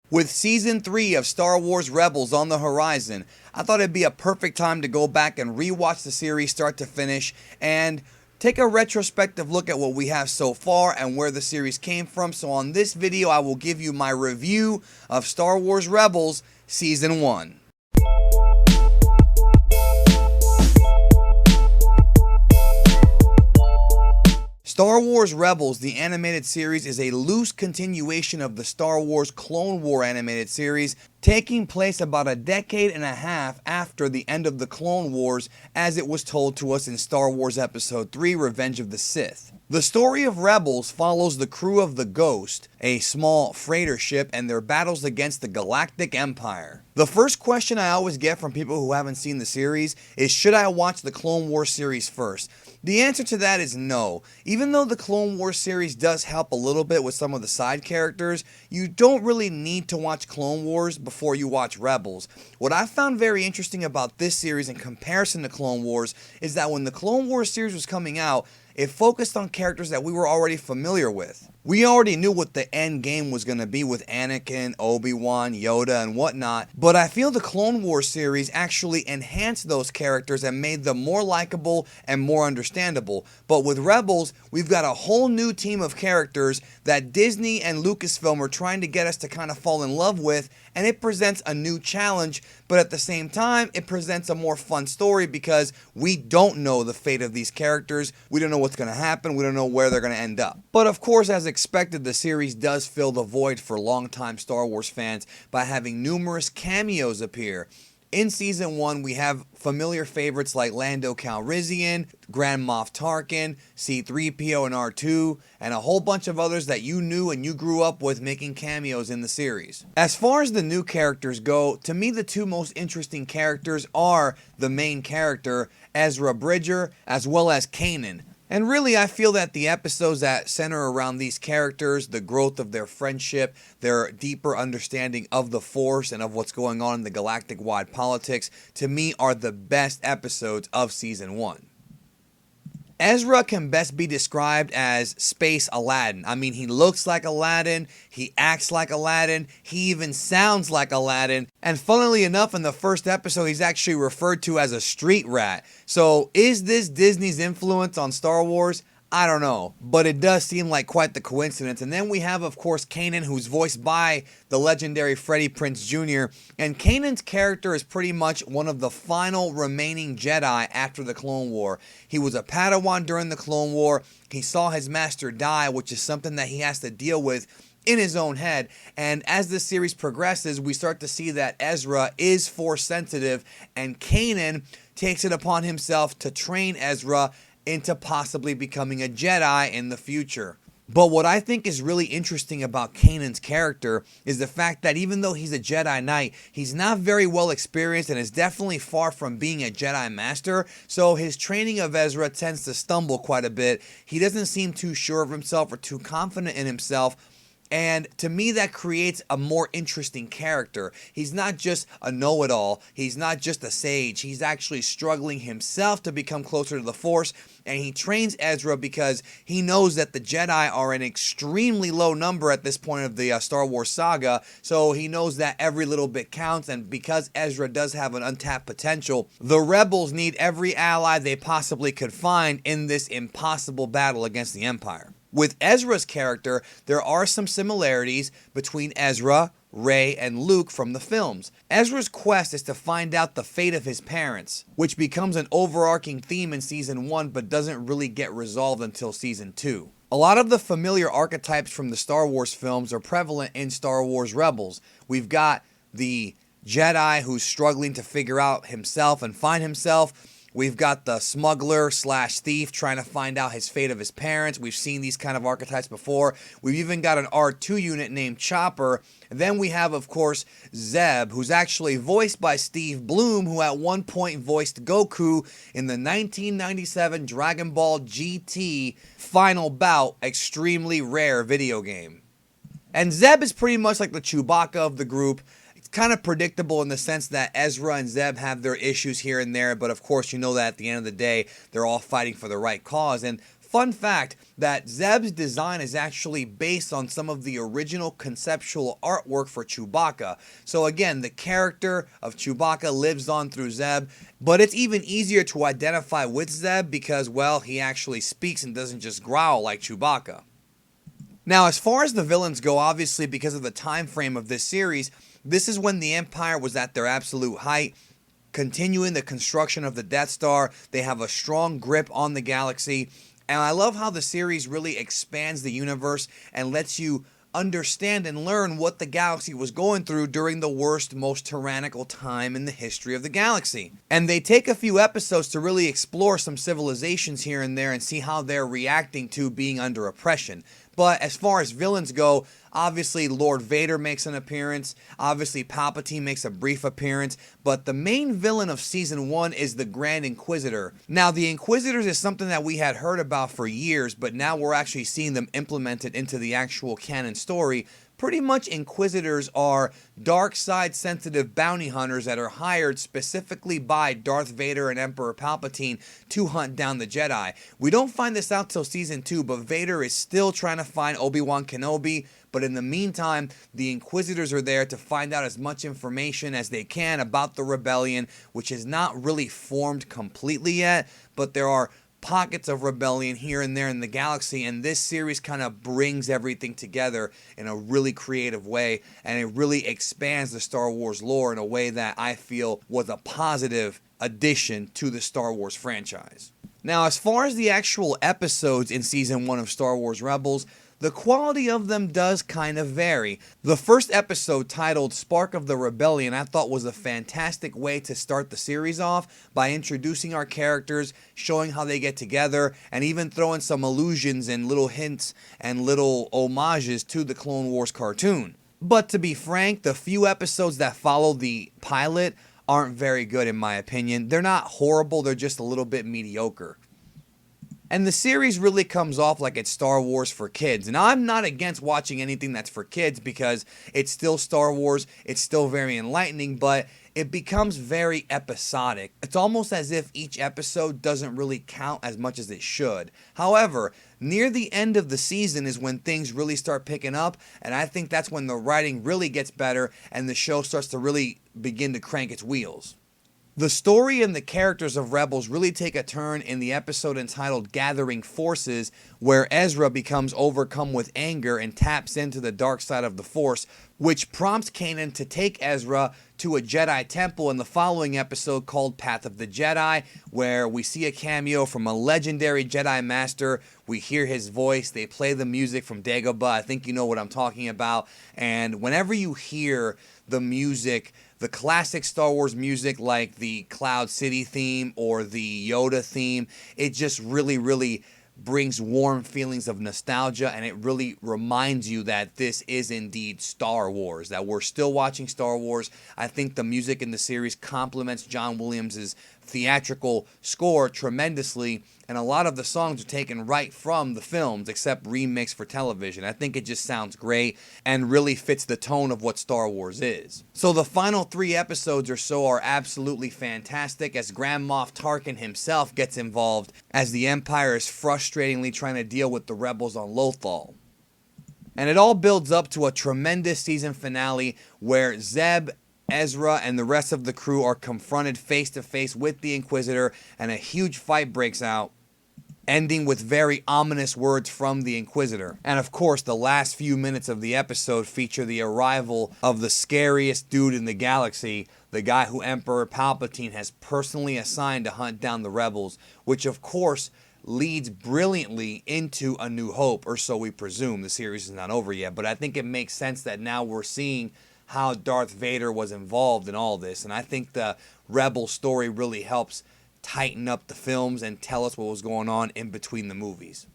With Season 3 of Star Wars Rebels on the horizon, I thought it'd be a perfect time to go back and rewatch the series start to finish and take a retrospective look at what we have so far and where the series came from. So on this video, I will give you my review of Star Wars Rebels Season 1. Star Wars Rebels, the animated series, is a loose continuation of the Star Wars Clone War animated series, taking place about a decade and a half after the end of the Clone Wars, as it was told to us in Star Wars Episode 3, Revenge of the Sith. The story of Rebels follows the crew of the Ghost, a small freighter ship, and their battles against the Galactic Empire. The first question I always get from people who haven't seen the series is, should I watch the Clone Wars series first? The answer to that is no. Even though the Clone Wars series does help a little bit with some of the side characters, you don't really need to watch Clone Wars before you watch Rebels. What I found very interesting about this series in comparison to Clone Wars is that when the Clone Wars series was coming out, it focused on characters that we were already familiar with. We already knew what the end game was going to be with Anakin, Obi-Wan, Yoda, and whatnot, but I feel the Clone Wars series actually enhanced those characters and made them more likable and more understandable. But with Rebels, we've got a whole new team of characters that Disney and Lucasfilm are trying to get us to kind of fall in love with, and it presents a new challenge, but at the same time, it presents a more fun story because we don't know the fate of these characters, we don't know what's going to happen, we don't know where they're going to end up. But of course, as expected, the series does fill the void for longtime Star Wars fans by having numerous cameos appear. In Season 1, we have familiar favorites like Lando Calrissian, Grand Moff Tarkin, C-3PO and R2, and a whole bunch of others that you knew and you grew up with making cameos in the series. As far as the new characters go, to me the two most interesting characters are the main character, Ezra Bridger, as well as Kanan. And really, I feel that the episodes that center around these characters, the growth of their friendship, their deeper understanding of the Force and of what's going on in the galactic-wide politics, to me are the best episodes of Season 1. Ezra can best be described as Space Aladdin. I mean, he looks like Aladdin, he acts like Aladdin, he even sounds like Aladdin, and funnily enough, in the first episode, he's actually referred to as a street rat. So, is this Disney's influence on Star Wars? I don't know, but it does seem like quite the coincidence. And then we have, of course, Kanan, who's voiced by the legendary Freddie Prinze Jr., and Kanan's character is pretty much one of the final remaining Jedi after the Clone War. He was a Padawan during the Clone War. He saw his master die, which is something that he has to deal with in his own head, and as the series progresses, we start to see that Ezra is Force sensitive, and Kanan takes it upon himself to train Ezra into possibly becoming a Jedi in the future. But what I think is really interesting about Kanan's character is the fact that even though he's a Jedi Knight, he's not very well experienced and is definitely far from being a Jedi Master, so his training of Ezra tends to stumble quite a bit. He doesn't seem too sure of himself or too confident in himself. And to me, that creates a more interesting character. He's not just a know-it-all. He's not just a sage. He's actually struggling himself to become closer to the Force. And he trains Ezra because he knows that the Jedi are an extremely low number at this point of the Star Wars saga. So he knows that every little bit counts. And because Ezra does have an untapped potential, the Rebels need every ally they possibly could find in this impossible battle against the Empire. With Ezra's character, there are some similarities between Ezra, Rey, and Luke from the films. Ezra's quest is to find out the fate of his parents, which becomes an overarching theme in Season 1 but doesn't really get resolved until Season 2. A lot of the familiar archetypes from the Star Wars films are prevalent in Star Wars Rebels. We've got the Jedi who's struggling to figure out himself and find himself. We've got the smuggler slash thief trying to find out his fate of his parents. We've seen these kind of archetypes before. We've even got an R2 unit named Chopper. And then we have, of course, Zeb, who's actually voiced by Steve Blum, who at one point voiced Goku in the 1997 Dragon Ball GT Final Bout extremely rare video game. And Zeb is pretty much like the Chewbacca of the group. It's kind of predictable in the sense that Ezra and Zeb have their issues here and there, but of course you know that at the end of the day, they're all fighting for the right cause. And Fun fact that Zeb's design is actually based on some of the original conceptual artwork for Chewbacca. So again, the character of Chewbacca lives on through Zeb, but it's even easier to identify with Zeb because, well, he actually speaks and doesn't just growl like Chewbacca. Now, as far as the villains go, obviously because of the time frame of this series, this is when the Empire was at their absolute height, continuing the construction of the Death Star. They have a strong grip on the galaxy, and I love how the series really expands the universe and lets you understand and learn what the galaxy was going through during the worst, most tyrannical time in the history of the galaxy. And they take a few episodes to really explore some civilizations here and there and see how they're reacting to being under oppression. But as far as villains go, obviously Lord Vader makes an appearance, obviously Palpatine makes a brief appearance, but the main villain of Season 1 is the Grand Inquisitor. Now, the Inquisitors is something that we had heard about for years, but now we're actually seeing them implemented into the actual canon story. Pretty much Inquisitors are dark side sensitive bounty hunters that are hired specifically by Darth Vader and Emperor Palpatine to hunt down the Jedi. We don't find this out till Season 2, but Vader is still trying to find Obi-Wan Kenobi. But in the meantime, the Inquisitors are there to find out as much information as they can about the rebellion, which is not really formed completely yet, but there are pockets of rebellion here and there in the galaxy, and this series kind of brings everything together in a really creative way, and it really expands the Star Wars lore in a way that I feel was a positive addition to the Star Wars franchise. Now, as far as the actual episodes in Season 1 of Star Wars Rebels, the quality of them does kind of vary. The first episode, titled Spark of the Rebellion, I thought was a fantastic way to start the series off by introducing our characters, showing how they get together, and even throwing some allusions and little hints and little homages to the Clone Wars cartoon. But to be frank, the few episodes that follow the pilot aren't very good in my opinion. They're not horrible, they're just a little bit mediocre. And the series really comes off like it's Star Wars for kids. And I'm not against watching anything that's for kids because it's still Star Wars, it's still very enlightening, but it becomes very episodic. It's almost as if each episode doesn't really count as much as it should. However, near the end of the season is when things really start picking up, and I think that's when the writing really gets better and the show starts to really begin to crank its wheels. The story and the characters of Rebels really take a turn in the episode entitled Gathering Forces, where Ezra becomes overcome with anger and taps into the dark side of the Force, which prompts Kanan to take Ezra to a Jedi temple in the following episode called Path of the Jedi, where we see a cameo from a legendary Jedi Master. We hear his voice, they play the music from Dagobah, I think you know what I'm talking about, and whenever you hear the music, the classic Star Wars music like the Cloud City theme or the Yoda theme, it just really brings warm feelings of nostalgia, and it really reminds you that this is indeed Star Wars, that we're still watching Star Wars. I think the music in the series complements John Williams' theatrical score tremendously, and a lot of the songs are taken right from the films except remixed for television. I think it just sounds great and really fits the tone of what Star Wars is. So the final 3 episodes or so are absolutely fantastic as Grand Moff Tarkin himself gets involved as the Empire is frustratingly trying to deal with the rebels on Lothal. And it all builds up to a tremendous season finale where Zeb, Ezra, and the rest of the crew are confronted face to face with the Inquisitor, and a huge fight breaks out, ending with very ominous words from the Inquisitor. And of course, the last few minutes of the episode feature the arrival of the scariest dude in the galaxy, the guy who Emperor Palpatine has personally assigned to hunt down the rebels, which of course leads brilliantly into A New Hope, or so we presume. The series is not over yet, but I think it makes sense that now we're seeing how Darth Vader was involved in all this, and I think the Rebel story really helps tighten up the films and tell us what was going on in between the movies.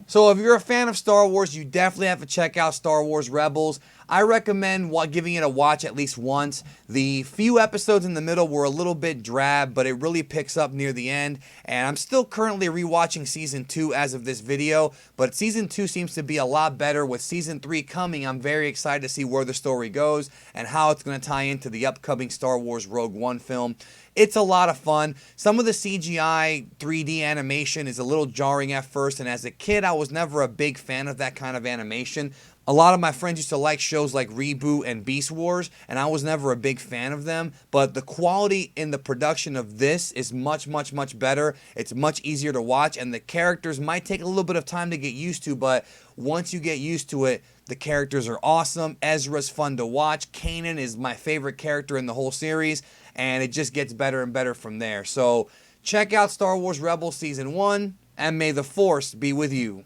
So if you're a fan of Star Wars, you definitely have to check out Star Wars Rebels. I recommend giving it a watch at least once. The few episodes in the middle were a little bit drab, but it really picks up near the end. And I'm still currently rewatching season 2 as of this video, but season 2 seems to be a lot better. With season 3 coming, I'm very excited to see where the story goes and how it's going to tie into the upcoming Star Wars Rogue One film. It's a lot of fun. Some of the CGI 3D animation is a little jarring at first, and as a kid, I was never a big fan of that kind of animation. A lot of my friends used to like shows like Reboot and Beast Wars, and I was never a big fan of them, but the quality in the production of this is much, much, much better. It's much easier to watch, and the characters might take a little bit of time to get used to, but once you get used to it, the characters are awesome. Ezra's fun to watch. Kanan is my favorite character in the whole series, and it just gets better and better from there. So check out Star Wars Rebels Season 1, and may the Force be with you.